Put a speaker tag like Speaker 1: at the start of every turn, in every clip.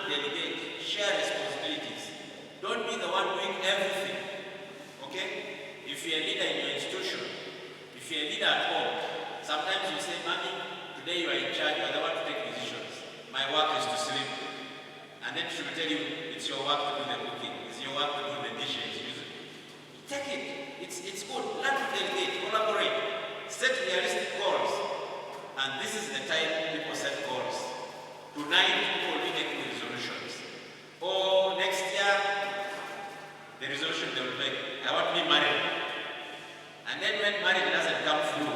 Speaker 1: to delegate, share responsibilities. Don't be the one doing everything. Okay? If you're a leader in your institution, if you're a leader at home, sometimes you say, Mommy, today you are in charge, you are the one to take decisions. My work is to sleep. And then she will tell you, it's your work to do the cooking, it's your work to do the dishes. Take it. It's good. Learn to delegate, collaborate, set realistic goals. And this is the time people set goals. Tonight, people will be making resolutions. Or next year, the resolution they will make, I want to be married. And then when marriage doesn't come through,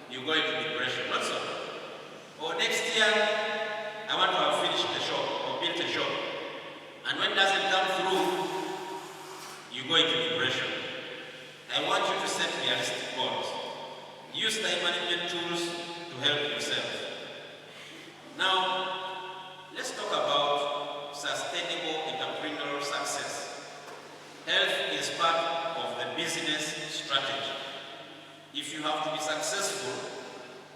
Speaker 1: you go into depression. What's up? Or next year, I want to have finished the shop or built a shop. And when it doesn't come through, you go into depression. I want you to set realistic goals. Use time management tools to help yourself. Now, let's talk about sustainable entrepreneurial success. Health is part of the business strategy. If you have to be successful,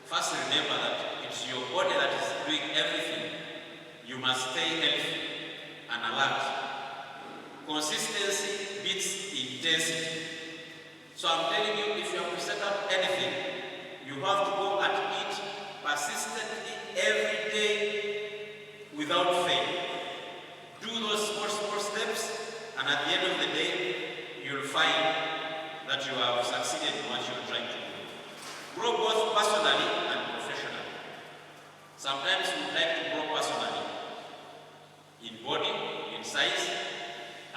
Speaker 1: first remember that it's your body that is doing everything. You must stay healthy and alert. Consistency beats intensity. So I'm telling you, if you have to set up anything, you have to go at it persistently every day without fail. Do those small steps, and at the end of the day, you'll find that you have succeeded in what you're trying to do. Grow both personally and professionally. Sometimes we like to grow personally, in body, in size,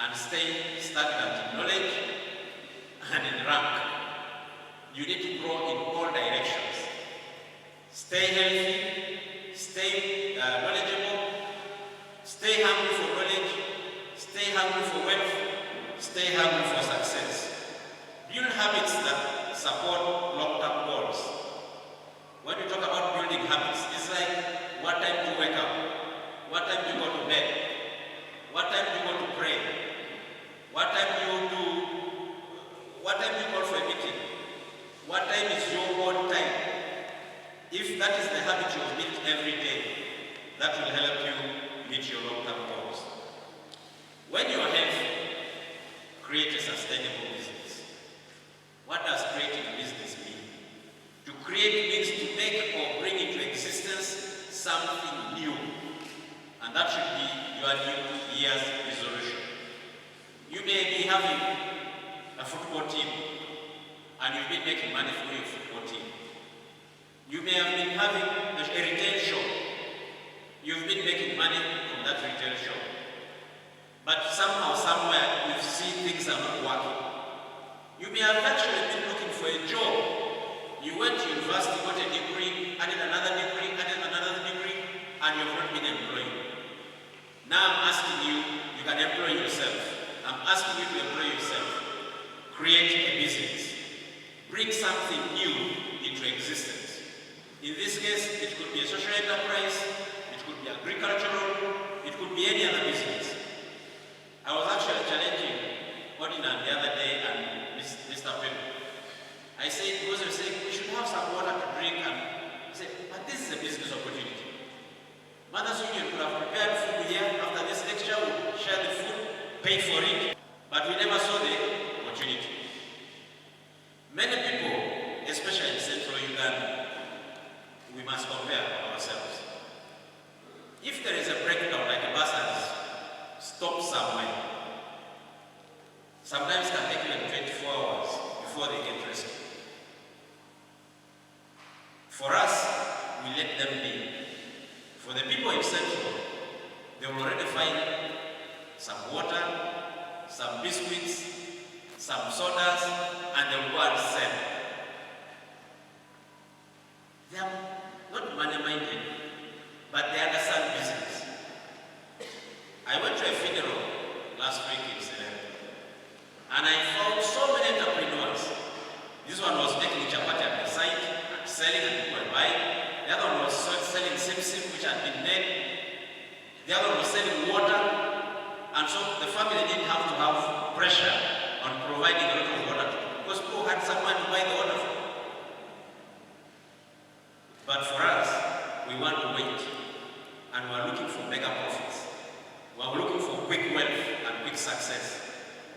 Speaker 1: and stay stagnant in knowledge and in rank. You need to grow in all directions. Stay healthy, stay knowledgeable, stay hungry for knowledge, stay hungry for wealth, stay hungry for success. Build habits that support long-term goals. When we talk about building habits, it's like what time do you wake up, what time do you go to bed, what time do you go to pray, what time do you call for a meeting, what time is your own time. If that is the habit you build every day, that will help you meet your long-term goals. When you are healthy, create a sustainable business. What does creating a business mean? To create means to make or bring into existence something new. And that should be your New Year's resolution. You may be having a football team, and you've been making money for your football team. You may have been having a retail shop. You've been making money from that retail shop. But somehow, somewhere, you see things are not working. You may have actually been looking for a job. You went to university, got a degree, added another degree, and you've not been employed. Now I'm asking you, you can employ yourself. I'm asking you to employ yourself. Create a business. Bring something new into existence. In this case, it could be a social enterprise, it could be agricultural, it could be any other business. I was actually challenging Odina the other day and Mr. Pep. I said, because they were saying, we should have some water to drink, and I said, but this is a business opportunity. Mothers Union could have prepared food here. After this lecture, we'll share the food, pay for it, but we never saw the opportunity. Many people, especially in central Uganda, we must compare ourselves. If there is a breakdown, like a bus has stopped somewhere, sometimes it can take them 24 hours before they get rescued. For us, we let them be. For the people in Central, they will already find some water, some biscuits, some sodas, and they will go and sell. They are not money-minded, but they understand business. I went to a funeral last week in Senegal, and I found so many entrepreneurs. This one was making chapati at the site and selling, and people were buying. The other one was selling sim which had been made. The other one was selling water. And so the family didn't have to have pressure on providing a lot of water because people had someone to buy the water for. But for us, we want to wait, and we're looking for mega profits. quick wealth and quick success.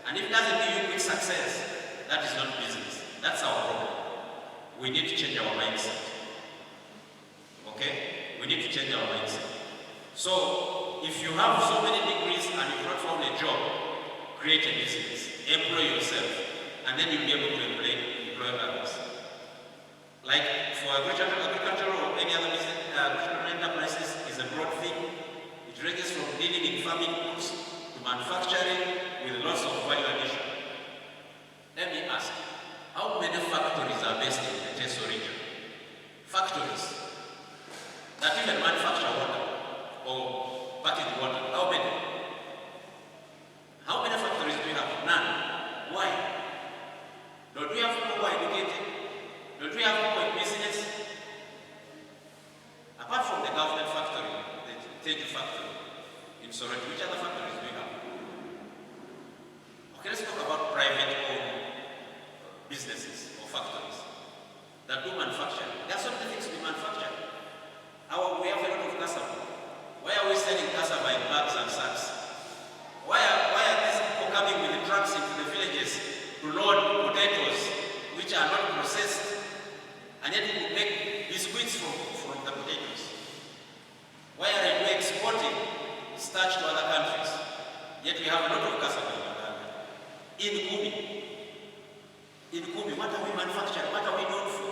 Speaker 1: And if it doesn't give you quick success, that is not business. That's our problem. We need to change our mindset. Okay? We need to change our mindset. So, if you have so many degrees and you've not found a job, create a business, employ yourself, and then you'll be able to employ others. Like for agricultural or any other business, agricultural enterprises is a broad thing. It ranges from dealing in farming goods to manufacturing with lots of value addition. Let me ask, how many factories are based in the teso region? Factories that even manufacture water or package water. How many? How many factories do you have? None. Why? Don't we have people who are educated? Don't we have people in business? Apart from the government factory, the teso factory in Soret, which other factories do we have? Okay, let's talk about private-owned businesses or factories that do manufacturing. There are so many things we manufacture. We have a lot of cassava. Why are we selling cassava in bags and sacks? Why are these people coming with the trucks into the villages to load potatoes which are not processed, and yet we make biscuits from the potatoes? Why are we exporting starch to other countries, yet we have a lot of cassava in Kumi, what are we manufacturing? What are we known for?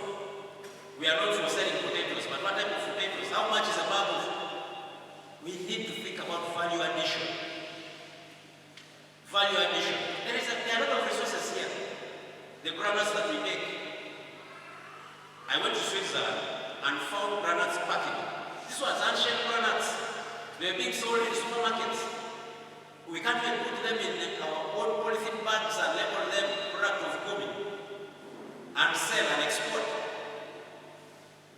Speaker 1: We are known for selling potatoes, but what type of potatoes? How much is a bag of? We need to think about value addition. Value addition. There are a lot of resources here. The granules that we make. I went to Switzerland and found granules packing. This was ancient granules. They were being sold in supermarkets. We can't even put them in our own polythene bags and label them product of Kumi and sell and export.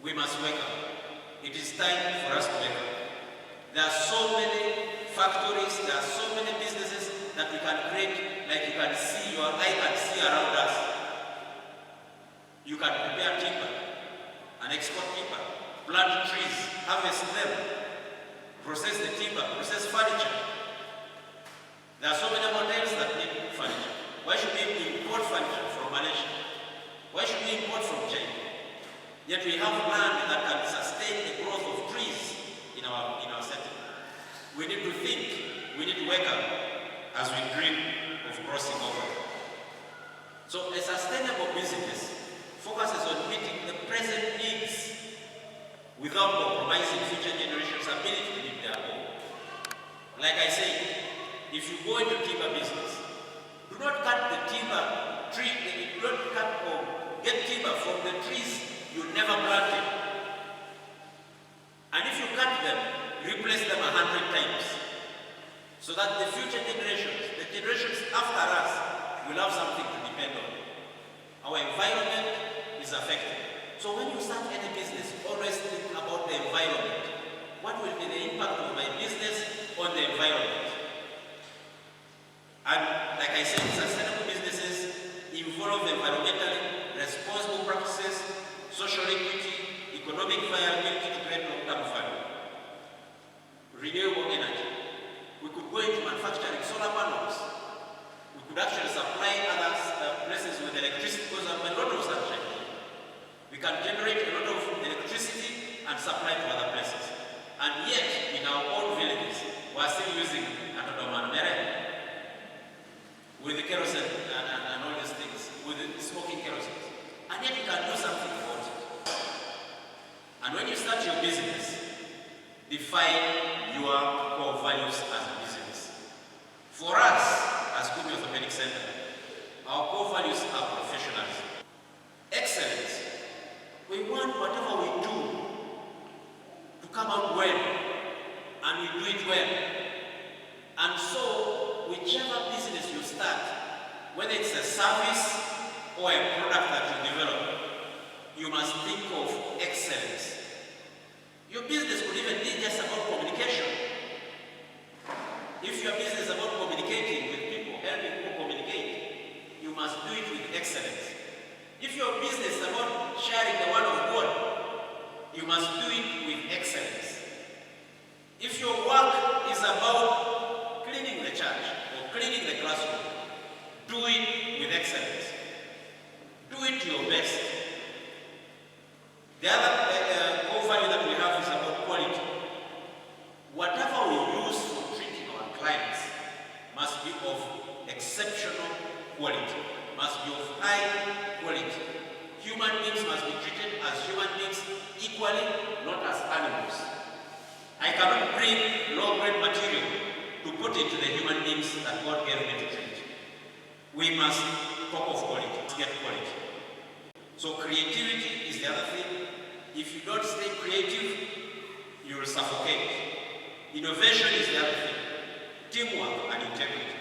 Speaker 1: We must wake up. It is time for us to wake up. There are so many factories, there are so many businesses that we can create, like you can see, your eye can see around us. You can prepare timber and export timber, plant trees, harvest them, process the timber, process furniture. There are so many hotels that need furniture. Why should we import furniture from Malaysia? Why should we import from China? Yet we have land that can sustain the growth of trees in our setting. We need to think, we need to wake up as we dream of crossing over. So a sustainable business focuses on meeting the present needs without compromising future generations' ability to meet their own. Like I say, if you go into timber business, do not cut the timber tree, do not cut or get timber from the trees you never planted. And if you cut them, replace them 100 times. So that the future generations, the generations after us, will have something to depend on. Our environment is affected. So when you start any business, always think about the environment. What will be the impact of my business on the environment? And like I said, sustainable businesses involve environmentally responsible practices, social equity, economic viability to create long-term value. Renewable energy. We could go into manufacturing solar panels. We could actually supply other places with electricity because of a lot of sunshine. We can generate a lot of electricity and supply to other places. And yet, in our own villages, we are still using with the kerosene and all these things, with the smoking kerosene. And yet you can do something about it. And when you start your business, define your core values as a business. For us, as Kumi Orthopaedic Centre, our core values are professionalism, excellence. We want whatever we do to come out well, and we do it well. And so, whichever business you start, whether it's a service or a product that you develop, you must think of excellence. Your business could even be just about communication. If your business is about communicating with people, helping people communicate, you must do it with excellence. If your business is about sharing the word of God, you must do it with excellence. If your work is about cleaning the church, equally, not as animals. I cannot bring low-grade material to put into the human beings that God gave me to treat. We must talk of quality, get quality. So creativity is the other thing. If you don't stay creative, you will suffocate. Innovation is the other thing. Teamwork and integrity.